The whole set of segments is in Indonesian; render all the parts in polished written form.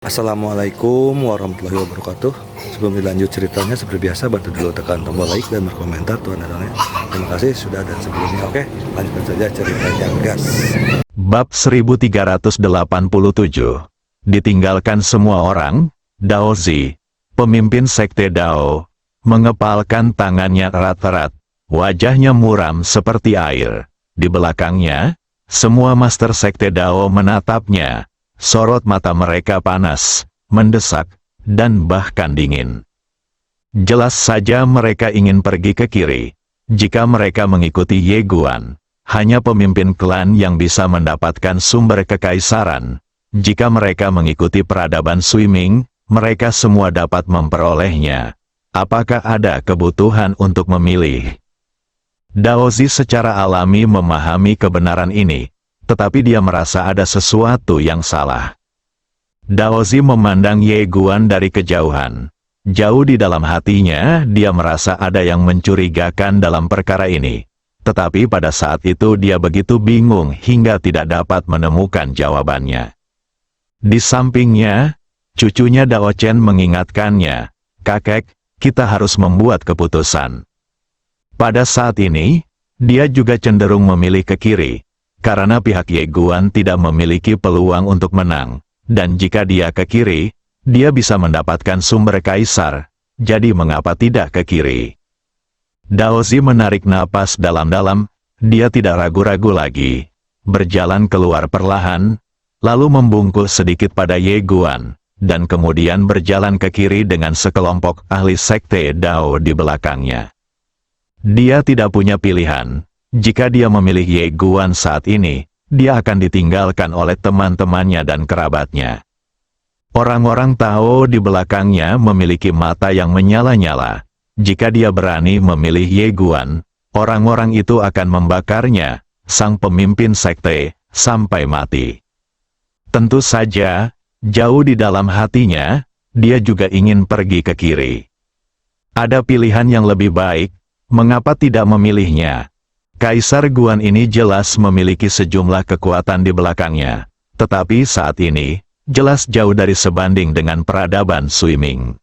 Assalamualaikum warahmatullahi wabarakatuh. Sebelum dilanjut ceritanya, seperti biasa bantu dulu tekan tombol like dan berkomentar tuan dan. Terima kasih sudah dan sebelumnya. Oke, lanjutkan saja ceritanya, gas. Bab 1387. Ditinggalkan semua orang, Daozi, pemimpin sekte Dao, mengepalkan tangannya erat-erat, wajahnya muram seperti air. Di belakangnya, semua master sekte Dao menatapnya. Sorot mata mereka panas, mendesak, dan bahkan dingin. Jelas saja mereka ingin pergi ke kiri. Jika mereka mengikuti Ye Guan, hanya pemimpin klan yang bisa mendapatkan sumber kekaisaran. Jika mereka mengikuti peradaban Sui Ming, mereka semua dapat memperolehnya. Apakah ada kebutuhan untuk memilih? Daozi secara alami memahami kebenaran ini, tetapi dia merasa ada sesuatu yang salah. Daozi memandang Ye Guan dari kejauhan. Jauh di dalam hatinya, dia merasa ada yang mencurigakan dalam perkara ini. Tetapi pada saat itu dia begitu bingung hingga tidak dapat menemukan jawabannya. Di sampingnya, cucunya Dao Chen mengingatkannya, "Kakek, kita harus membuat keputusan." Pada saat ini, dia juga cenderung memilih ke kiri, karena pihak Ye Guan tidak memiliki peluang untuk menang, dan jika dia ke kiri, dia bisa mendapatkan sumber kaisar, jadi mengapa tidak ke kiri? Daozi menarik napas dalam-dalam, dia tidak ragu-ragu lagi, berjalan keluar perlahan, lalu membungkuk sedikit pada Ye Guan, dan kemudian berjalan ke kiri dengan sekelompok ahli sekte Dao di belakangnya. Dia tidak punya pilihan. Jika dia memilih Ye Guan saat ini, dia akan ditinggalkan oleh teman-temannya dan kerabatnya. Orang-orang Tao di belakangnya memiliki mata yang menyala-nyala. Jika dia berani memilih Ye Guan, orang-orang itu akan membakarnya, sang pemimpin sekte, sampai mati. Tentu saja, jauh di dalam hatinya, dia juga ingin pergi ke kiri. Ada pilihan yang lebih baik, mengapa tidak memilihnya? Kaisar Guan ini jelas memiliki sejumlah kekuatan di belakangnya, tetapi saat ini, jelas jauh dari sebanding dengan peradaban Sui Ming.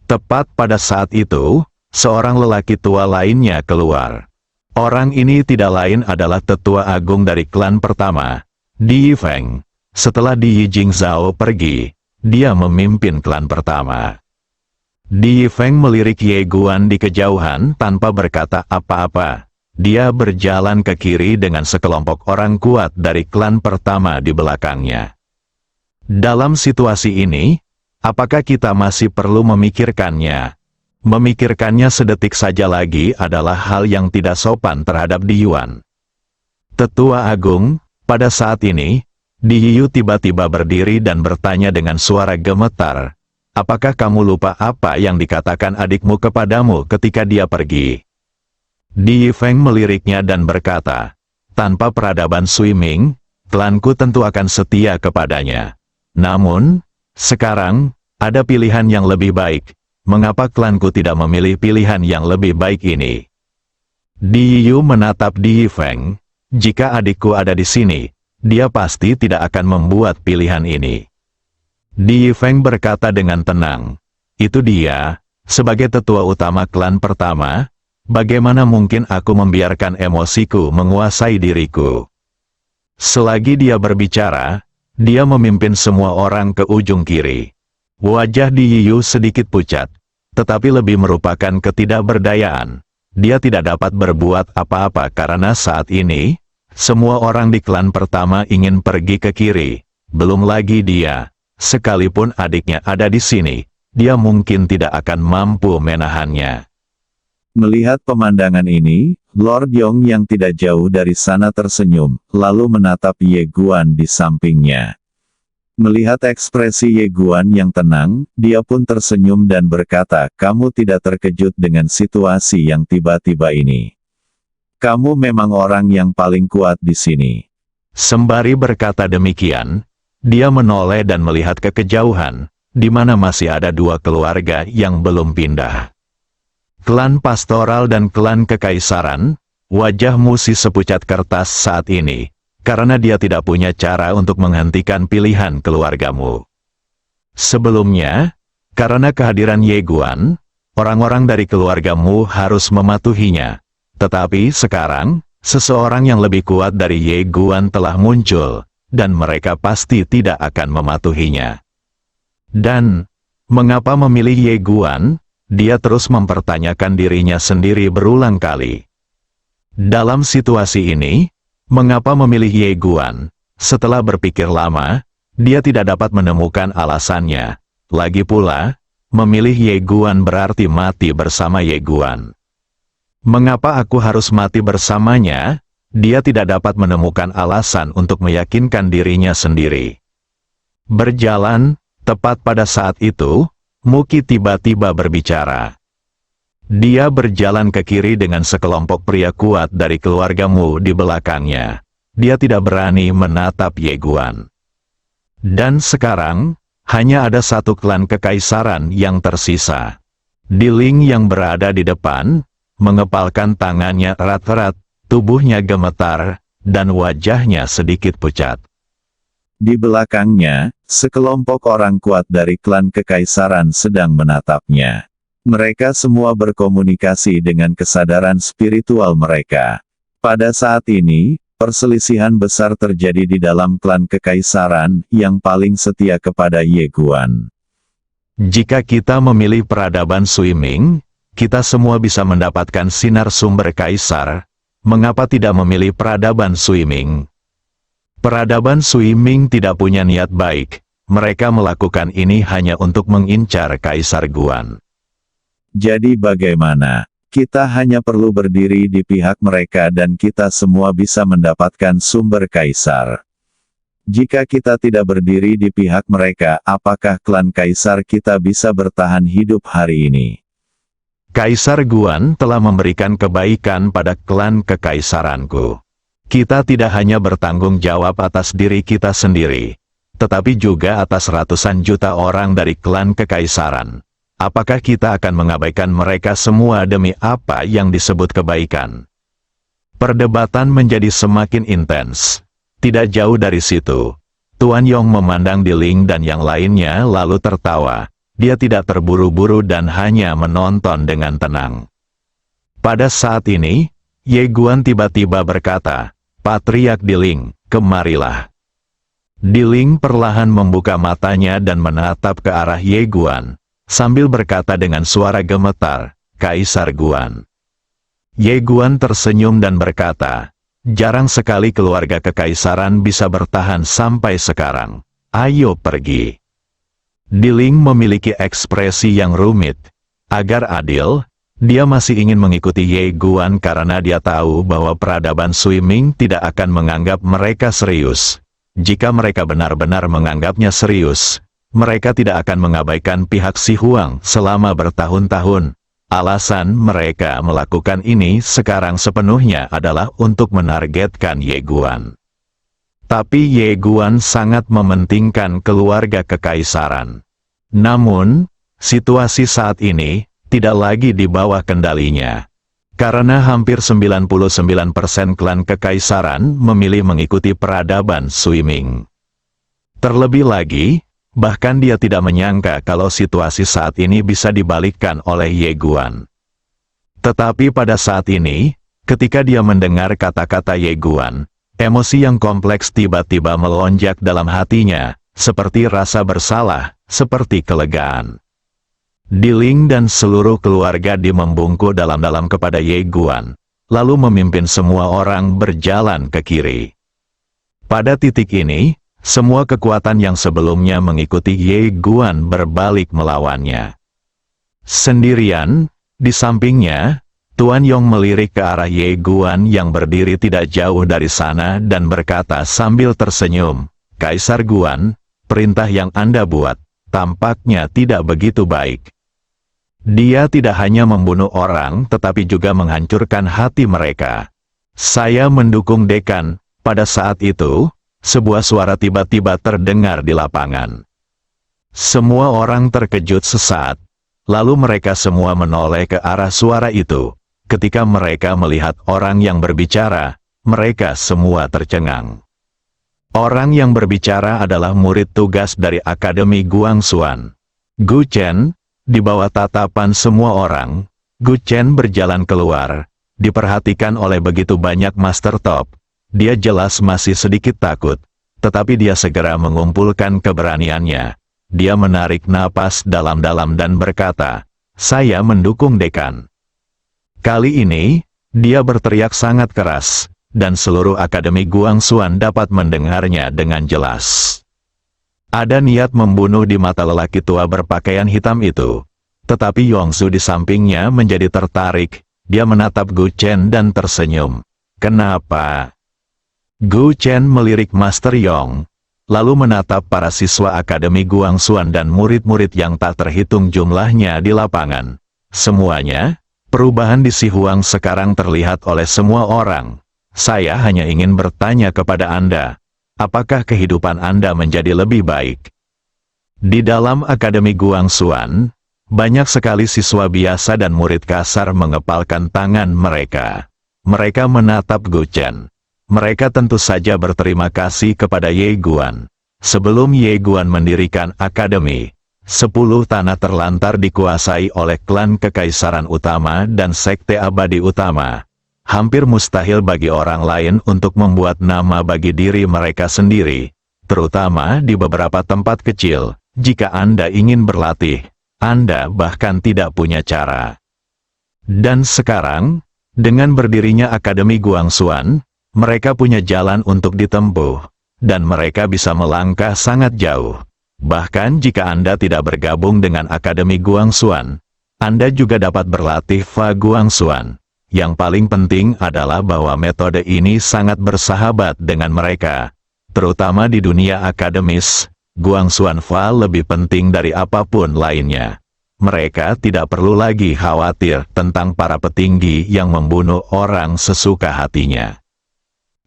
Tepat pada saat itu, seorang lelaki tua lainnya keluar. Orang ini tidak lain adalah tetua agung dari klan pertama, Di Yifeng. Setelah Di Yijingzhao pergi, dia memimpin klan pertama. Di Yifeng melirik Ye Guan di kejauhan tanpa berkata apa-apa. Dia berjalan ke kiri dengan sekelompok orang kuat dari klan pertama di belakangnya. Dalam situasi ini, apakah kita masih perlu memikirkannya? Memikirkannya sedetik saja lagi adalah hal yang tidak sopan terhadap Di Yuan. Tetua Agung, pada saat ini, Di Yu tiba-tiba berdiri dan bertanya dengan suara gemetar, "Apakah kamu lupa apa yang dikatakan adikmu kepadamu ketika dia pergi?" Di Yifeng meliriknya dan berkata, "Tanpa peradaban Sui Ming, klanku tentu akan setia kepadanya. Namun, sekarang, ada pilihan yang lebih baik. Mengapa klanku tidak memilih pilihan yang lebih baik ini?" Di Yu menatap Di Yifeng. "Jika adikku ada di sini, dia pasti tidak akan membuat pilihan ini." Di Yifeng berkata dengan tenang, "Itu dia, sebagai tetua utama klan pertama, bagaimana mungkin aku membiarkan emosiku menguasai diriku?" Selagi dia berbicara, dia memimpin semua orang ke ujung kiri. Wajah Di Yu sedikit pucat, tetapi lebih merupakan ketidakberdayaan. Dia tidak dapat berbuat apa-apa karena saat ini, semua orang di klan pertama ingin pergi ke kiri. Belum lagi dia, sekalipun adiknya ada di sini, dia mungkin tidak akan mampu menahannya. Melihat pemandangan ini, Lord Yong yang tidak jauh dari sana tersenyum, lalu menatap Ye Guan di sampingnya. Melihat ekspresi Ye Guan yang tenang, dia pun tersenyum dan berkata, "Kamu tidak terkejut dengan situasi yang tiba-tiba ini. Kamu memang orang yang paling kuat di sini." Sembari berkata demikian, dia menoleh dan melihat ke kejauhan, di mana masih ada dua keluarga yang belum pindah. Klan pastoral dan klan kekaisaran, wajahmu si sepucat kertas saat ini, karena dia tidak punya cara untuk menghentikan pilihan keluargamu. Sebelumnya, karena kehadiran Ye Guan, orang-orang dari keluargamu harus mematuhinya. Tetapi sekarang, seseorang yang lebih kuat dari Ye Guan telah muncul, dan mereka pasti tidak akan mematuhinya. Dan, mengapa memilih Ye Guan? Dia terus mempertanyakan dirinya sendiri berulang kali. Dalam situasi ini, mengapa memilih Ye Guan? Setelah berpikir lama, dia tidak dapat menemukan alasannya. Lagi pula, memilih Ye Guan berarti mati bersama Ye Guan. Mengapa aku harus mati bersamanya? Dia tidak dapat menemukan alasan untuk meyakinkan dirinya sendiri. Berjalan, tepat pada saat itu, Muki tiba-tiba berbicara. Dia berjalan ke kiri dengan sekelompok pria kuat dari keluargamu di belakangnya. Dia tidak berani menatap Ye Guan. Dan sekarang, hanya ada satu klan kekaisaran yang tersisa. Diling yang berada di depan, mengepalkan tangannya erat-erat, tubuhnya gemetar, dan wajahnya sedikit pucat. Di belakangnya, sekelompok orang kuat dari klan kekaisaran sedang menatapnya. Mereka semua berkomunikasi dengan kesadaran spiritual mereka. Pada saat ini, perselisihan besar terjadi di dalam klan kekaisaran yang paling setia kepada Ye Guan. Jika kita memilih peradaban Sui Ming, kita semua bisa mendapatkan sinar sumber kaisar. Mengapa tidak memilih peradaban Sui Ming? Peradaban Sui Ming tidak punya niat baik. Mereka melakukan ini hanya untuk mengincar Kaisar Guan. Jadi bagaimana? Kita hanya perlu berdiri di pihak mereka dan kita semua bisa mendapatkan sumber kaisar. Jika kita tidak berdiri di pihak mereka, apakah klan kaisar kita bisa bertahan hidup hari ini? Kaisar Guan telah memberikan kebaikan pada klan kekaisaranku. Kita tidak hanya bertanggung jawab atas diri kita sendiri, tetapi juga atas ratusan juta orang dari klan kekaisaran. Apakah kita akan mengabaikan mereka semua demi apa yang disebut kebaikan? Perdebatan menjadi semakin intens. Tidak jauh dari situ, Tuan Yong memandang Diling dan yang lainnya lalu tertawa. Dia tidak terburu-buru dan hanya menonton dengan tenang. Pada saat ini, Ye Guan tiba-tiba berkata, "Patriark Diling, kemarilah." Diling perlahan membuka matanya dan menatap ke arah Ye Guan, sambil berkata dengan suara gemetar, "Kaisar Guan." Ye Guan tersenyum dan berkata, "Jarang sekali keluarga kekaisaran bisa bertahan sampai sekarang. Ayo pergi." Diling memiliki ekspresi yang rumit. Agar adil, dia masih ingin mengikuti Ye Guan karena dia tahu bahwa peradaban Sui Ming tidak akan menganggap mereka serius. Jika mereka benar-benar menganggapnya serius, mereka tidak akan mengabaikan pihak Si Huang selama bertahun-tahun. Alasan mereka melakukan ini sekarang sepenuhnya adalah untuk menargetkan Ye Guan. Tapi Ye Guan sangat mementingkan keluarga kekaisaran. Namun, situasi saat ini tidak lagi di bawah kendalinya. Karena hampir 99% klan kekaisaran memilih mengikuti peradaban Sui Ming. Terlebih lagi, bahkan dia tidak menyangka kalau situasi saat ini bisa dibalikkan oleh Ye Guan. Tetapi pada saat ini, ketika dia mendengar kata-kata Ye Guan, emosi yang kompleks tiba-tiba melonjak dalam hatinya, seperti rasa bersalah, seperti kelegaan. Diling dan seluruh keluarga membungkuk dalam-dalam kepada Ye Guan, lalu memimpin semua orang berjalan ke kiri. Pada titik ini, semua kekuatan yang sebelumnya mengikuti Ye Guan berbalik melawannya. Sendirian, di sampingnya, Tuan Yong melirik ke arah Ye Guan yang berdiri tidak jauh dari sana dan berkata sambil tersenyum, "Kaisar Guan, perintah yang Anda buat, tampaknya tidak begitu baik. Dia tidak hanya membunuh orang tetapi juga menghancurkan hati mereka." "Saya mendukung Dekan." Pada saat itu, sebuah suara tiba-tiba terdengar di lapangan. Semua orang terkejut sesaat, lalu mereka semua menoleh ke arah suara itu. Ketika mereka melihat orang yang berbicara, mereka semua tercengang. Orang yang berbicara adalah murid tugas dari Akademi Guangxuan. Gu Chen, di bawah tatapan semua orang, Gu Chen berjalan keluar, diperhatikan oleh begitu banyak master top. Dia jelas masih sedikit takut, tetapi dia segera mengumpulkan keberaniannya. Dia menarik napas dalam-dalam dan berkata, "Saya mendukung dekan." Kali ini, dia berteriak sangat keras, dan seluruh Akademi Guangxuan dapat mendengarnya dengan jelas. Ada niat membunuh di mata lelaki tua berpakaian hitam itu. Tetapi Yongsu di sampingnya menjadi tertarik, dia menatap Gu Chen dan tersenyum. "Kenapa?" Gu Chen melirik Master Yong, lalu menatap para siswa Akademi Guangxuan dan murid-murid yang tak terhitung jumlahnya di lapangan. Semuanya, perubahan di Si Huang sekarang terlihat oleh semua orang. Saya hanya ingin bertanya kepada Anda, apakah kehidupan Anda menjadi lebih baik? Di dalam Akademi Guangxuan, banyak sekali siswa biasa dan murid kasar mengepalkan tangan mereka. Mereka menatap Gu Chen. Mereka tentu saja berterima kasih kepada Ye Guan. Sebelum Ye Guan mendirikan akademi, 10 tanah terlantar dikuasai oleh klan Kekaisaran Utama dan Sekte Abadi Utama. Hampir mustahil bagi orang lain untuk membuat nama bagi diri mereka sendiri, terutama di beberapa tempat kecil. Jika Anda ingin berlatih, Anda bahkan tidak punya cara. Dan sekarang, dengan berdirinya Akademi Guangxuan, mereka punya jalan untuk ditempuh, dan mereka bisa melangkah sangat jauh. Bahkan jika Anda tidak bergabung dengan Akademi Guangxuan, Anda juga dapat berlatih Fa Guangxuan. Yang paling penting adalah bahwa metode ini sangat bersahabat dengan mereka. Terutama di dunia akademis, Guangxuan Fa lebih penting dari apapun lainnya. Mereka tidak perlu lagi khawatir tentang para petinggi yang membunuh orang sesuka hatinya.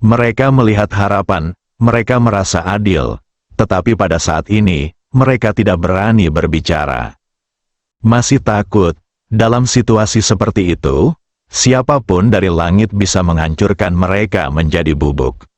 Mereka melihat harapan, mereka merasa adil, tetapi pada saat ini, mereka tidak berani berbicara. Masih takut, dalam situasi seperti itu, siapapun dari langit bisa menghancurkan mereka menjadi bubuk.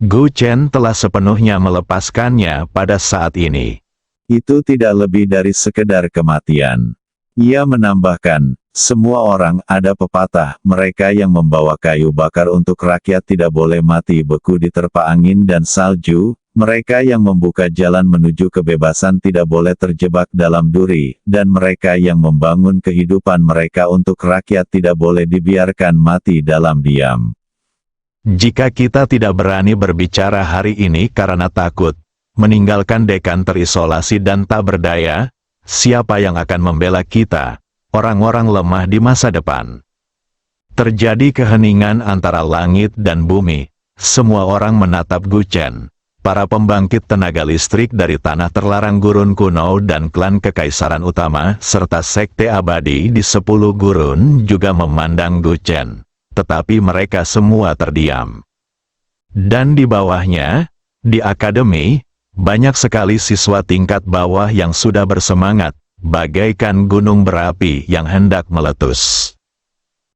Gu Chen telah sepenuhnya melepaskannya pada saat ini. Itu tidak lebih dari sekedar kematian. Ia menambahkan, semua orang ada pepatah, mereka yang membawa kayu bakar untuk rakyat tidak boleh mati beku diterpa angin dan salju, mereka yang membuka jalan menuju kebebasan tidak boleh terjebak dalam duri, dan mereka yang membangun kehidupan mereka untuk rakyat tidak boleh dibiarkan mati dalam diam. Jika kita tidak berani berbicara hari ini karena takut, meninggalkan dekan terisolasi dan tak berdaya, siapa yang akan membela kita, orang-orang lemah di masa depan? Terjadi keheningan antara langit dan bumi, semua orang menatap Gu Chen. Para pembangkit tenaga listrik dari tanah terlarang gurun kuno dan klan Kekaisaran Utama serta Sekte Abadi di 10 gurun juga memandang Gu Chen. Tetapi mereka semua terdiam. Dan di bawahnya, di akademi, banyak sekali siswa tingkat bawah yang sudah bersemangat, bagaikan gunung berapi yang hendak meletus.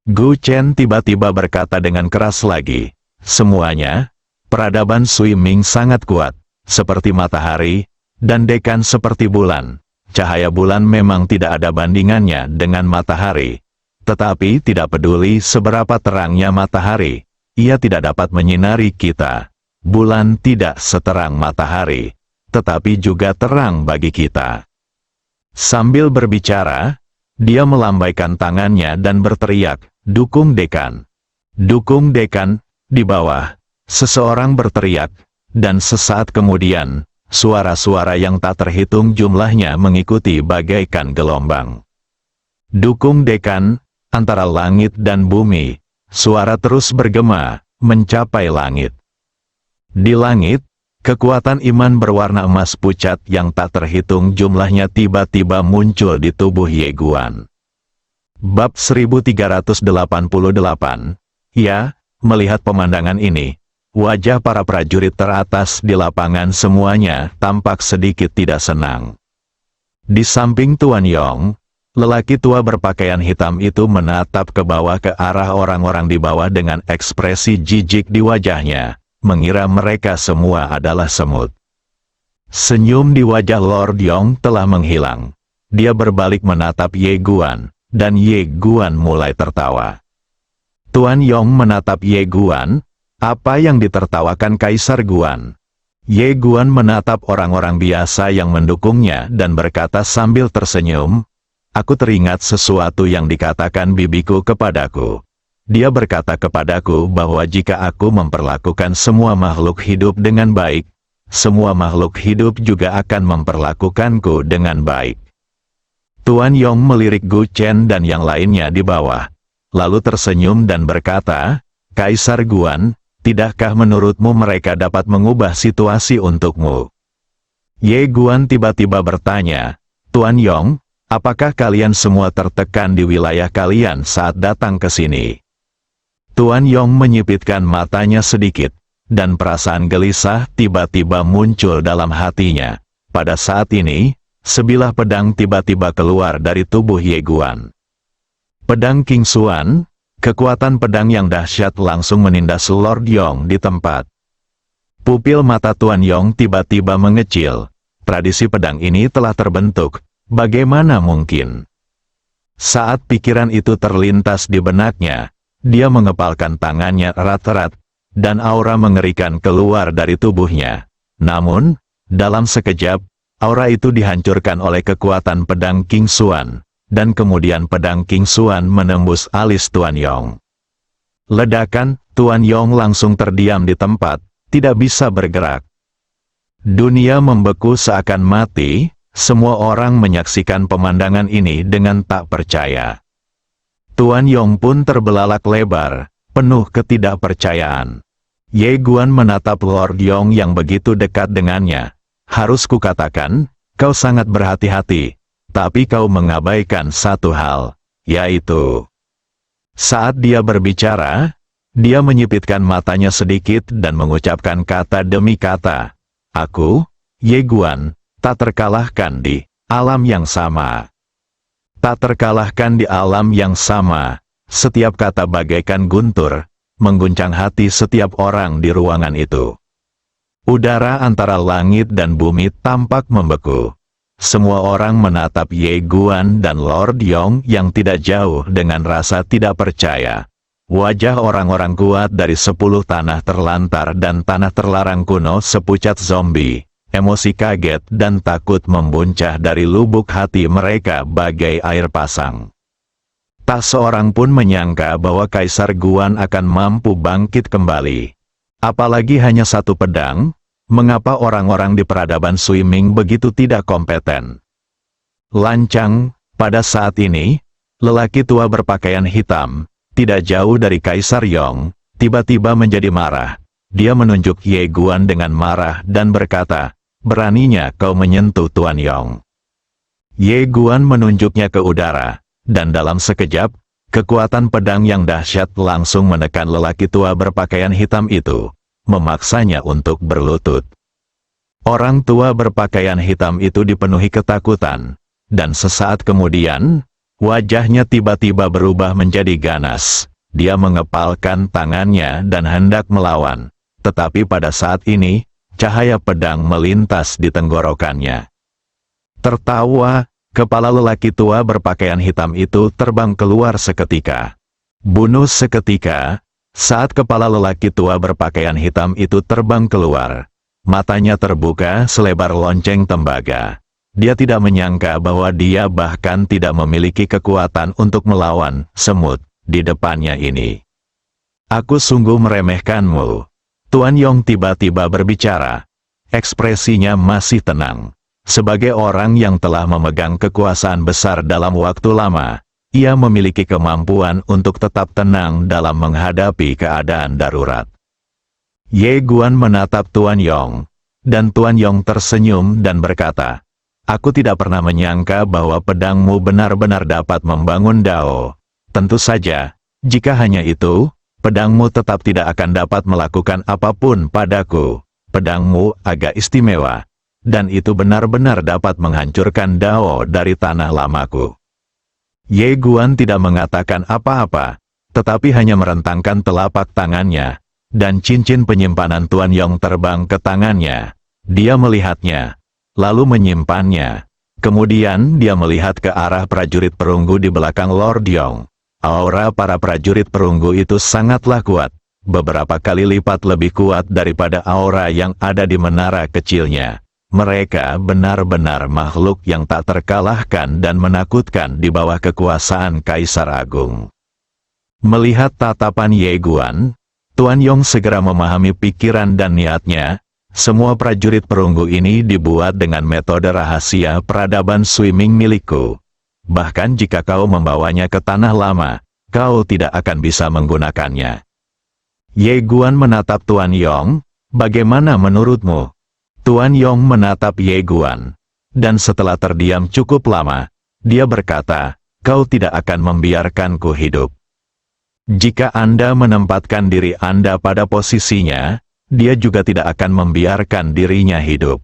Gu Chen tiba-tiba berkata dengan keras lagi, "Semuanya, peradaban Sui Ming sangat kuat, seperti matahari, dan dekan seperti bulan. Cahaya bulan memang tidak ada bandingannya dengan matahari. Tetapi tidak peduli seberapa terangnya matahari, ia tidak dapat menyinari kita. Bulan tidak seterang matahari, tetapi juga terang bagi kita." Sambil berbicara, dia melambaikan tangannya dan berteriak, "Dukung dekan! Dukung dekan!" Di bawah, seseorang berteriak, dan sesaat kemudian, suara-suara yang tak terhitung jumlahnya mengikuti bagaikan gelombang. "Dukung dekan!" Antara langit dan bumi, suara terus bergema, mencapai langit. Di langit, kekuatan iman berwarna emas pucat yang tak terhitung jumlahnya tiba-tiba muncul di tubuh Ye Guan. Bab 1388. Ya, melihat pemandangan ini, wajah para prajurit teratas di lapangan semuanya tampak sedikit tidak senang. Di samping Tuan Yong, lelaki tua berpakaian hitam itu menatap ke bawah ke arah orang-orang di bawah dengan ekspresi jijik di wajahnya. mengira mereka semua adalah semut. Senyum di wajah Lord Yong telah menghilang. Dia berbalik menatap Ye Guan, dan Ye Guan mulai tertawa. Tuan Yong menatap Ye Guan, apa yang ditertawakan Kaisar Guan? Ye Guan menatap orang-orang biasa yang mendukungnya dan berkata sambil tersenyum, aku teringat sesuatu yang dikatakan bibiku kepadaku. Dia berkata kepadaku bahwa jika aku memperlakukan semua makhluk hidup dengan baik, semua makhluk hidup juga akan memperlakukanku dengan baik. Tuan Yong melirik Gu Chen dan yang lainnya di bawah, lalu tersenyum dan berkata, Kaisar Guan, tidakkah menurutmu mereka dapat mengubah situasi untukmu? Ye Guan tiba-tiba bertanya, Tuan Yong, apakah kalian semua tertekan di wilayah kalian saat datang ke sini? Tuan Yong menyipitkan matanya sedikit, dan perasaan gelisah tiba-tiba muncul dalam hatinya. Pada saat ini, sebilah pedang tiba-tiba keluar dari tubuh Ye Guan. Pedang King Xuan, kekuatan pedang yang dahsyat langsung menindas Lord Yong di tempat. Pupil mata Tuan Yong tiba-tiba mengecil. Tradisi pedang ini telah terbentuk, bagaimana mungkin? Saat pikiran itu terlintas di benaknya, dia mengepalkan tangannya erat-erat, dan aura mengerikan keluar dari tubuhnya. Namun, dalam sekejap, aura itu dihancurkan oleh kekuatan pedang King Xuan, dan kemudian pedang King Xuan menembus alis Tuan Yong. Ledakan, Tuan Yong langsung terdiam di tempat, tidak bisa bergerak. Dunia membeku seakan mati, semua orang menyaksikan pemandangan ini dengan tak percaya. Tuan Yong pun terbelalak lebar, penuh ketidakpercayaan. Ye Guan menatap Lord Yong yang begitu dekat dengannya. Harus kukatakan, kau sangat berhati-hati, tapi kau mengabaikan satu hal, yaitu... Saat dia berbicara, dia menyipitkan matanya sedikit dan mengucapkan kata demi kata. Aku, Ye Guan, tak terkalahkan di alam yang sama. Tak terkalahkan di alam yang sama. Setiap kata bagaikan guntur, mengguncang hati setiap orang di ruangan itu. Udara antara langit dan bumi tampak membeku. Semua orang menatap Ye Guan dan Lord Yong yang tidak jauh dengan rasa tidak percaya. Wajah orang-orang kuat dari 10 tanah terlantar dan tanah terlarang kuno sepucat zombie. Emosi kaget dan takut membuncah dari lubuk hati mereka bagai air pasang. Tak seorang pun menyangka bahwa Kaisar Guan akan mampu bangkit kembali. Apalagi hanya satu pedang, mengapa orang-orang di peradaban Sui Ming begitu tidak kompeten? Lancang, pada saat ini, lelaki tua berpakaian hitam, tidak jauh dari Kaisar Yong, tiba-tiba menjadi marah. Dia menunjuk Ye Guan dengan marah dan berkata, beraninya kau menyentuh Tuan Yong. Ye Guan menunjuknya ke udara. Dan dalam sekejap, kekuatan pedang yang dahsyat langsung menekan lelaki tua berpakaian hitam itu, memaksanya untuk berlutut. Orang tua berpakaian hitam itu dipenuhi ketakutan, dan sesaat kemudian, wajahnya tiba-tiba berubah menjadi ganas. Dia mengepalkan tangannya dan hendak melawan, tetapi pada saat ini, cahaya pedang melintas di tenggorokannya. Tertawa, kepala lelaki tua berpakaian hitam itu terbang keluar seketika. Bunuh seketika, saat kepala lelaki tua berpakaian hitam itu terbang keluar, matanya terbuka selebar lonceng tembaga. Dia tidak menyangka bahwa dia bahkan tidak memiliki kekuatan untuk melawan semut di depannya ini. Aku sungguh meremehkanmu. Tuan Yong tiba-tiba berbicara. Ekspresinya masih tenang. Sebagai orang yang telah memegang kekuasaan besar dalam waktu lama, ia memiliki kemampuan untuk tetap tenang dalam menghadapi keadaan darurat. Ye Guan menatap Tuan Yong, dan Tuan Yong tersenyum dan berkata, aku tidak pernah menyangka bahwa pedangmu benar-benar dapat membangun Dao. Tentu saja, jika hanya itu, pedangmu tetap tidak akan dapat melakukan apapun padaku. Pedangmu agak istimewa. Dan itu benar-benar dapat menghancurkan Dao dari tanah lamaku. Ye Guan tidak mengatakan apa-apa, tetapi hanya merentangkan telapak tangannya, dan cincin penyimpanan Tuan Yong terbang ke tangannya. Dia melihatnya, lalu menyimpannya. Kemudian dia melihat ke arah prajurit perunggu di belakang Lord Yong. Aura para prajurit perunggu itu sangatlah kuat, beberapa kali lipat lebih kuat daripada aura yang ada di menara kecilnya. Mereka benar-benar makhluk yang tak terkalahkan dan menakutkan di bawah kekuasaan Kaisar Agung. Melihat tatapan Ye Guan, Tuan Yong segera memahami pikiran dan niatnya. Semua prajurit perunggu ini dibuat dengan metode rahasia peradaban swimming milikku. Bahkan jika kau membawanya ke tanah lama, kau tidak akan bisa menggunakannya. Ye Guan menatap Tuan Yong, bagaimana menurutmu? Tuan Yong menatap Ye Guan, dan setelah terdiam cukup lama, dia berkata, kau tidak akan membiarkanku hidup. Jika Anda menempatkan diri Anda pada posisinya, dia juga tidak akan membiarkan dirinya hidup.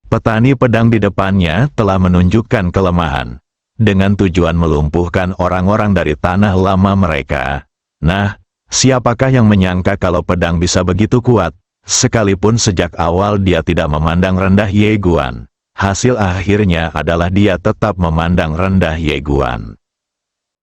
Petani pedang di depannya telah menunjukkan kelemahan, dengan tujuan melumpuhkan orang-orang dari tanah lama mereka. Nah, siapakah yang menyangka kalau pedang bisa begitu kuat? Sekalipun sejak awal dia tidak memandang rendah Ye Guan, hasil akhirnya adalah dia tetap memandang rendah Ye Guan.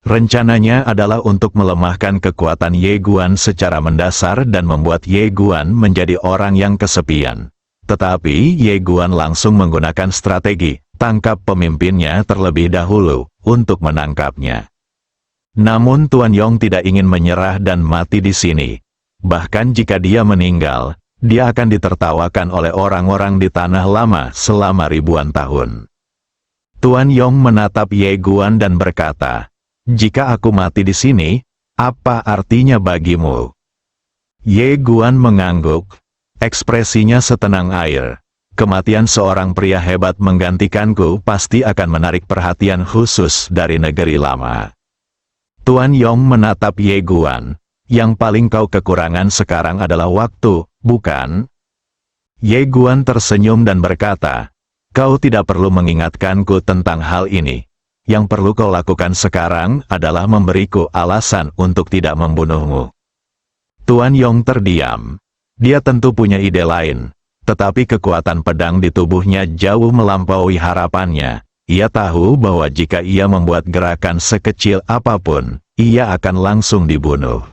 Rencananya adalah untuk melemahkan kekuatan Ye Guan secara mendasar dan membuat Ye Guan menjadi orang yang kesepian. Tetapi Ye Guan langsung menggunakan strategi, tangkap pemimpinnya terlebih dahulu, untuk menangkapnya. Namun Tuan Yong tidak ingin menyerah dan mati di sini. Bahkan jika dia meninggal, dia akan ditertawakan oleh orang-orang di tanah lama selama ribuan tahun. Tuan Yong menatap Ye Guan dan berkata, jika aku mati di sini, apa artinya bagimu? Ye Guan mengangguk, ekspresinya setenang air. Kematian seorang pria hebat menggantikanku pasti akan menarik perhatian khusus dari negeri lama. Tuan Yong menatap Ye Guan, yang paling kau kekurangan sekarang adalah waktu, bukan? Ye Guan tersenyum dan berkata, kau tidak perlu mengingatkanku tentang hal ini. Yang perlu kau lakukan sekarang adalah memberiku alasan untuk tidak membunuhmu. Tuan Yong terdiam. Dia tentu punya ide lain, tetapi kekuatan pedang di tubuhnya jauh melampaui harapannya. Ia tahu bahwa jika ia membuat gerakan sekecil apapun, ia akan langsung dibunuh.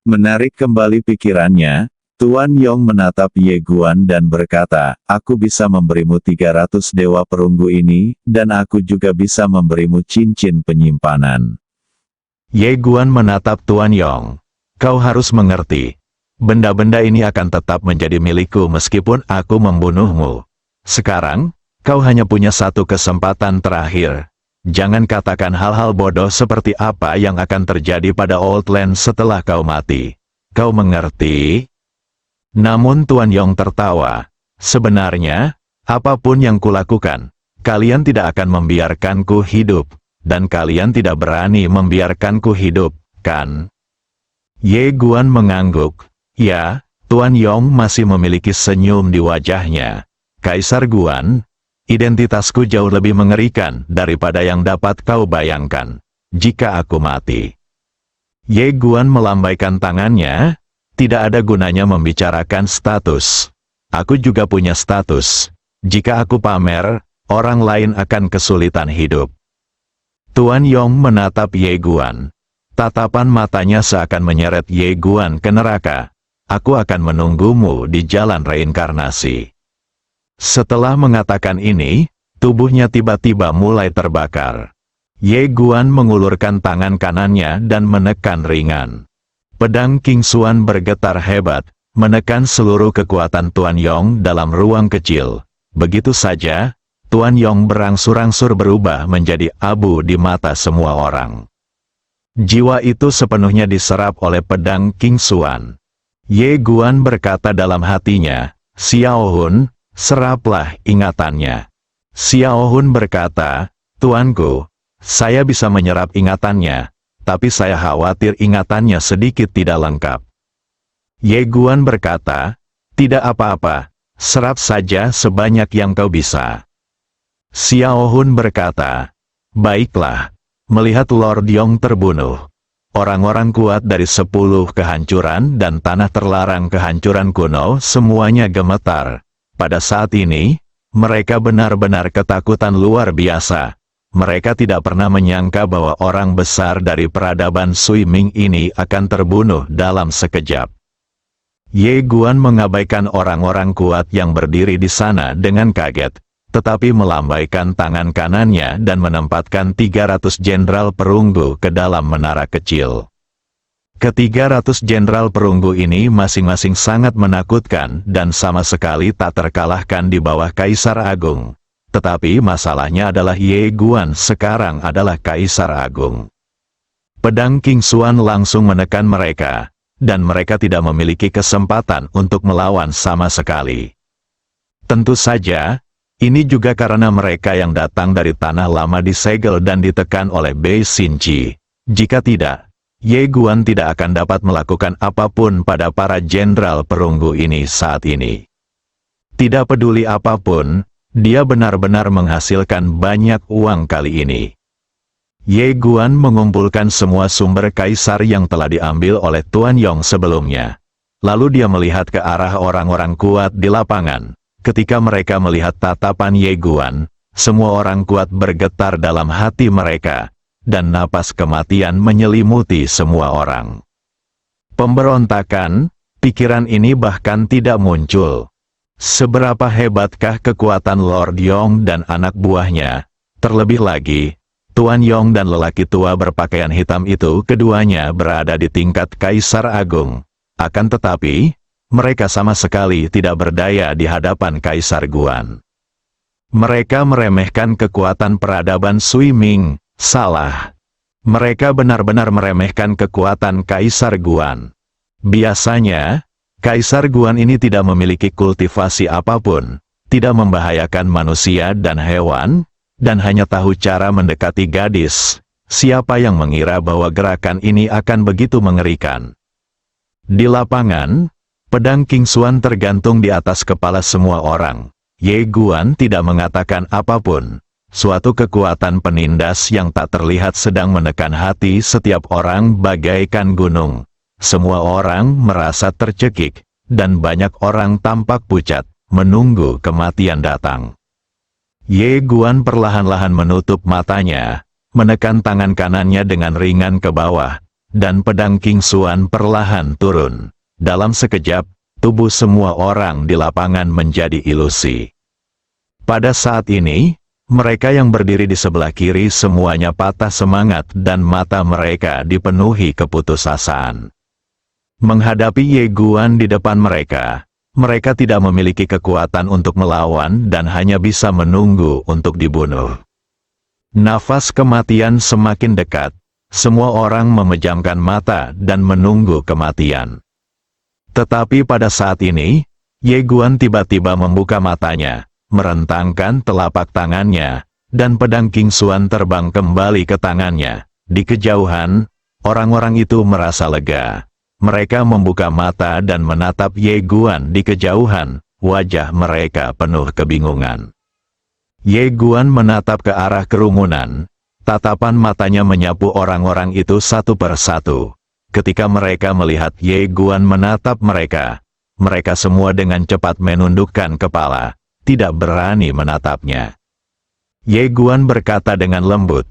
Menarik kembali pikirannya, Tuan Yong menatap Ye Guan dan berkata, aku bisa memberimu 300 dewa perunggu ini, dan aku juga bisa memberimu cincin penyimpanan. Ye Guan menatap Tuan Yong. Kau harus mengerti, benda-benda ini akan tetap menjadi milikku meskipun aku membunuhmu. Sekarang, kau hanya punya satu kesempatan terakhir. Jangan katakan hal-hal bodoh seperti apa yang akan terjadi pada Old Land setelah kau mati. Kau mengerti? Namun Tuan Yong tertawa. Sebenarnya, apapun yang kulakukan, kalian tidak akan membiarkanku hidup, dan kalian tidak berani membiarkanku hidup, kan? Ye Guan mengangguk. Ya, Tuan Yong masih memiliki senyum di wajahnya. Kaisar Guan, identitasku jauh lebih mengerikan daripada yang dapat kau bayangkan. Jika aku mati. Ye Guan melambaikan tangannya. Tidak ada gunanya membicarakan status. Aku juga punya status. Jika aku pamer, orang lain akan kesulitan hidup. Tuan Yong menatap Ye Guan. Tatapan matanya seakan menyeret Ye Guan ke neraka. Aku akan menunggumu di jalan reinkarnasi. Setelah mengatakan ini, tubuhnya tiba-tiba mulai terbakar. Ye Guan mengulurkan tangan kanannya dan menekan ringan. Pedang King Xuan bergetar hebat, menekan seluruh kekuatan Tuan Yong dalam ruang kecil. Begitu saja, Tuan Yong berangsur-angsur berubah menjadi abu di mata semua orang. Jiwa itu sepenuhnya diserap oleh pedang King Xuan. Ye Guan berkata dalam hatinya, Xiao Hun, seraplah ingatannya. Xiao Hun berkata, Tuanku, saya bisa menyerap ingatannya. Tapi saya khawatir ingatannya sedikit tidak lengkap. Ye Guan berkata, tidak apa-apa, serap saja sebanyak yang kau bisa. Xiao Hun berkata, baiklah, melihat Lord Yong terbunuh. orang-orang kuat dari 10 kehancuran dan tanah terlarang kehancuran kuno semuanya gemetar. Pada saat ini, mereka benar-benar ketakutan luar biasa. Mereka tidak pernah menyangka bahwa orang besar dari peradaban Sui Ming ini akan terbunuh dalam sekejap. Ye Guan mengabaikan orang-orang kuat yang berdiri di sana dengan kaget, tetapi melambaikan tangan kanannya dan menempatkan 300 jenderal perunggu ke dalam menara kecil. Ke-300 jenderal perunggu ini masing-masing sangat menakutkan dan sama sekali tak terkalahkan di bawah Kaisar Agung. Tetapi masalahnya adalah Ye Guan sekarang adalah Kaisar Agung. Pedang King Xuan langsung menekan mereka, dan mereka tidak memiliki kesempatan untuk melawan sama sekali. Tentu saja, ini juga karena mereka yang datang dari tanah lama disegel dan ditekan oleh Bei Xinqi. Jika tidak, Ye Guan tidak akan dapat melakukan apapun pada para jenderal perunggu ini saat ini. Tidak peduli apapun, dia benar-benar menghasilkan banyak uang kali ini. Ye Guan mengumpulkan semua sumber kaisar yang telah diambil oleh Tuan Yong sebelumnya. Lalu dia melihat ke arah orang-orang kuat di lapangan. Ketika mereka melihat tatapan Ye Guan, semua orang kuat bergetar dalam hati mereka, dan napas kematian menyelimuti semua orang. Pemberontakan, pikiran ini bahkan tidak muncul. Seberapa hebatkah kekuatan Lord Yong dan anak buahnya? Terlebih lagi, Tuan Yong dan lelaki tua berpakaian hitam itu keduanya berada di tingkat Kaisar Agung. Akan tetapi, mereka sama sekali tidak berdaya di hadapan Kaisar Guan. Mereka meremehkan kekuatan peradaban Sui Ming. Salah. Mereka benar-benar meremehkan kekuatan Kaisar Guan. Biasanya, Kaisar Guan ini tidak memiliki kultivasi apapun, tidak membahayakan manusia dan hewan, dan hanya tahu cara mendekati gadis. Siapa yang mengira bahwa gerakan ini akan begitu mengerikan? Di lapangan, pedang King Xuan tergantung di atas kepala semua orang. Ye Guan tidak mengatakan apapun. Suatu kekuatan penindas yang tak terlihat sedang menekan hati setiap orang bagaikan gunung. Semua orang merasa tercekik, dan banyak orang tampak pucat, menunggu kematian datang. Ye Guan perlahan-lahan menutup matanya, menekan tangan kanannya dengan ringan ke bawah, dan pedang King Xuan perlahan turun. Dalam sekejap, tubuh semua orang di lapangan menjadi ilusi. Pada saat ini, mereka yang berdiri di sebelah kiri semuanya patah semangat dan mata mereka dipenuhi keputusasaan. Menghadapi Ye Guan di depan mereka, mereka tidak memiliki kekuatan untuk melawan dan hanya bisa menunggu untuk dibunuh. Nafas kematian semakin dekat, semua orang memejamkan mata dan menunggu kematian. Tetapi pada saat ini, Ye Guan tiba-tiba membuka matanya, merentangkan telapak tangannya, dan pedang King Xuan terbang kembali ke tangannya. Di kejauhan, orang-orang itu merasa lega. Mereka membuka mata dan menatap Ye Guan di kejauhan, wajah mereka penuh kebingungan. Ye Guan menatap ke arah kerumunan, tatapan matanya menyapu orang-orang itu satu persatu. Ketika mereka melihat Ye Guan menatap mereka, mereka semua dengan cepat menundukkan kepala, tidak berani menatapnya. Ye Guan berkata dengan lembut,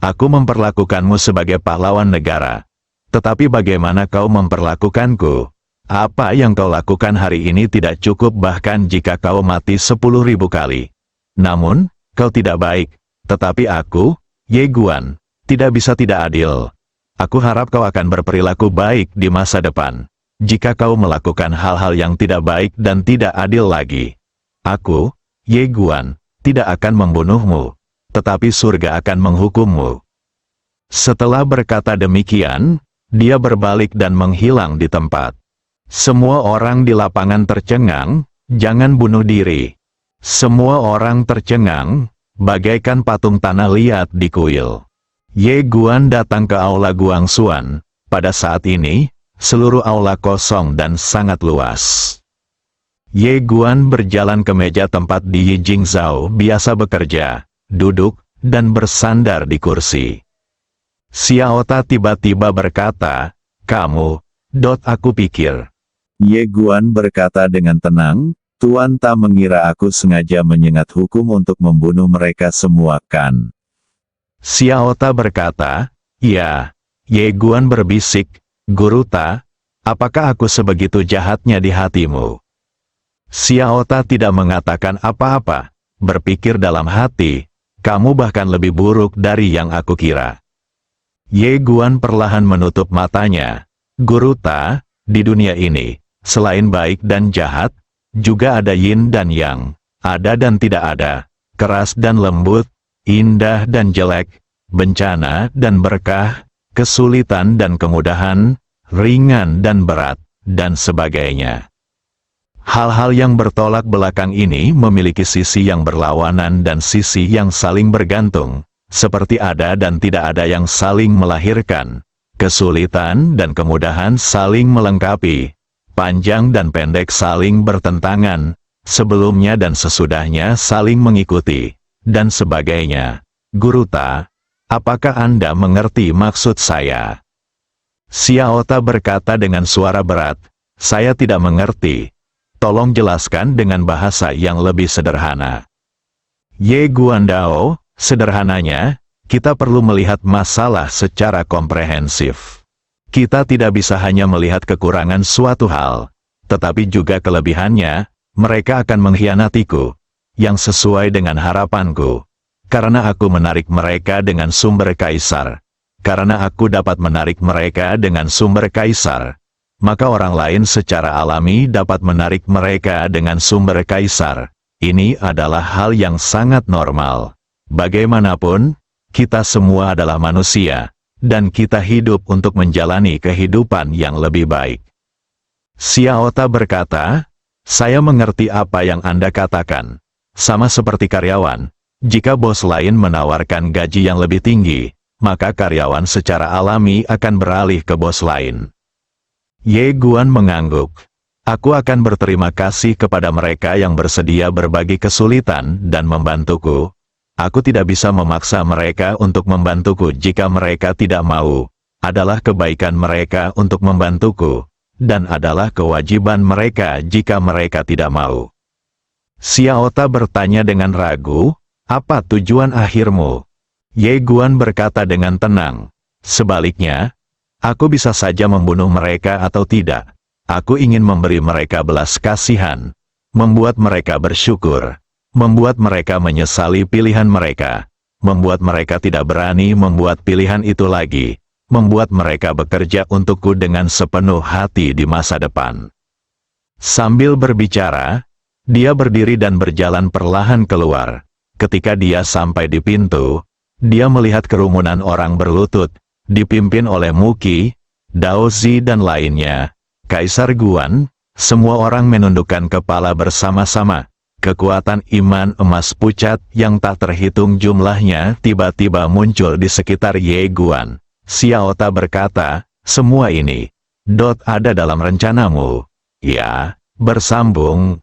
"Aku memperlakukanmu sebagai pahlawan negara. Tetapi bagaimana kau memperlakukanku? Apa yang kau lakukan hari ini tidak cukup bahkan jika kau mati 10.000 kali. Namun, kau tidak baik. Tetapi aku, Ye Guan, tidak bisa tidak adil. Aku harap kau akan berperilaku baik di masa depan. Jika kau melakukan hal-hal yang tidak baik dan tidak adil lagi, aku, Ye Guan, tidak akan membunuhmu, tetapi surga akan menghukummu." Setelah berkata demikian, dia berbalik dan menghilang di tempat. Semua orang di lapangan tercengang, "Jangan bunuh diri." Semua orang tercengang, bagaikan patung tanah liat di kuil. Ye Guan datang ke aula Guangxuan. Pada saat ini, seluruh aula kosong dan sangat luas. Ye Guan berjalan ke meja tempat Di Jingzhao biasa bekerja, duduk, dan bersandar di kursi. Xiaota tiba-tiba berkata, kamu, aku pikir. Ye Guan berkata dengan tenang, Tuan tak mengira aku sengaja menyengat hukum untuk membunuh mereka semua kan? Xiaota berkata, ya. Ye Guan berbisik, Guru Ta, apakah aku sebegitu jahatnya di hatimu? Xiaota tidak mengatakan apa-apa, berpikir dalam hati, kamu bahkan lebih buruk dari yang aku kira. Ye Guan perlahan menutup matanya. Guru Ta, di dunia ini, selain baik dan jahat, juga ada yin dan yang, ada dan tidak ada, keras dan lembut, indah dan jelek, bencana dan berkah, kesulitan dan kemudahan, ringan dan berat, dan sebagainya. Hal-hal yang bertolak belakang ini memiliki sisi yang berlawanan dan sisi yang saling bergantung, seperti ada dan tidak ada yang saling melahirkan. Kesulitan dan kemudahan saling melengkapi, panjang dan pendek saling bertentangan, sebelumnya dan sesudahnya saling mengikuti, dan sebagainya. Guru Ta, apakah Anda mengerti maksud saya? Xiaota berkata dengan suara berat, saya tidak mengerti. Tolong jelaskan dengan bahasa yang lebih sederhana. Ye Guandao, sederhananya, kita perlu melihat masalah secara komprehensif. Kita tidak bisa hanya melihat kekurangan suatu hal, tetapi juga kelebihannya. Mereka akan mengkhianatiku, yang sesuai dengan harapanku. Karena aku menarik mereka dengan sumber kaisar. Karena aku dapat menarik mereka dengan sumber kaisar. Maka orang lain secara alami dapat menarik mereka dengan sumber kaisar. Ini adalah hal yang sangat normal. Bagaimanapun, kita semua adalah manusia, dan kita hidup untuk menjalani kehidupan yang lebih baik. Xiaota berkata, saya mengerti apa yang Anda katakan. Sama seperti karyawan. Jika bos lain menawarkan gaji yang lebih tinggi, maka karyawan secara alami akan beralih ke bos lain. Ye Guan mengangguk. Aku akan berterima kasih kepada mereka yang bersedia berbagi kesulitan dan membantuku. Aku tidak bisa memaksa mereka untuk membantuku jika mereka tidak mau. Adalah kebaikan mereka untuk membantuku, dan adalah kewajiban mereka jika mereka tidak mau. Xiaota bertanya dengan ragu, apa tujuan akhirmu? Ye Guan berkata dengan tenang, sebaliknya, aku bisa saja membunuh mereka atau tidak. Aku ingin memberi mereka belas kasihan, membuat mereka bersyukur, membuat mereka menyesali pilihan mereka, membuat mereka tidak berani membuat pilihan itu lagi, membuat mereka bekerja untukku dengan sepenuh hati di masa depan. Sambil berbicara, dia berdiri dan berjalan perlahan keluar. Ketika dia sampai di pintu, dia melihat kerumunan orang berlutut, dipimpin oleh Muqi, Daozi dan lainnya. Kaisar Guan, semua orang menundukkan kepala bersama-sama. Kekuatan iman emas pucat yang tak terhitung jumlahnya tiba-tiba muncul di sekitar Ye Guan. Xiaota berkata, semua ini, ada dalam rencanamu. Ya, bersambung,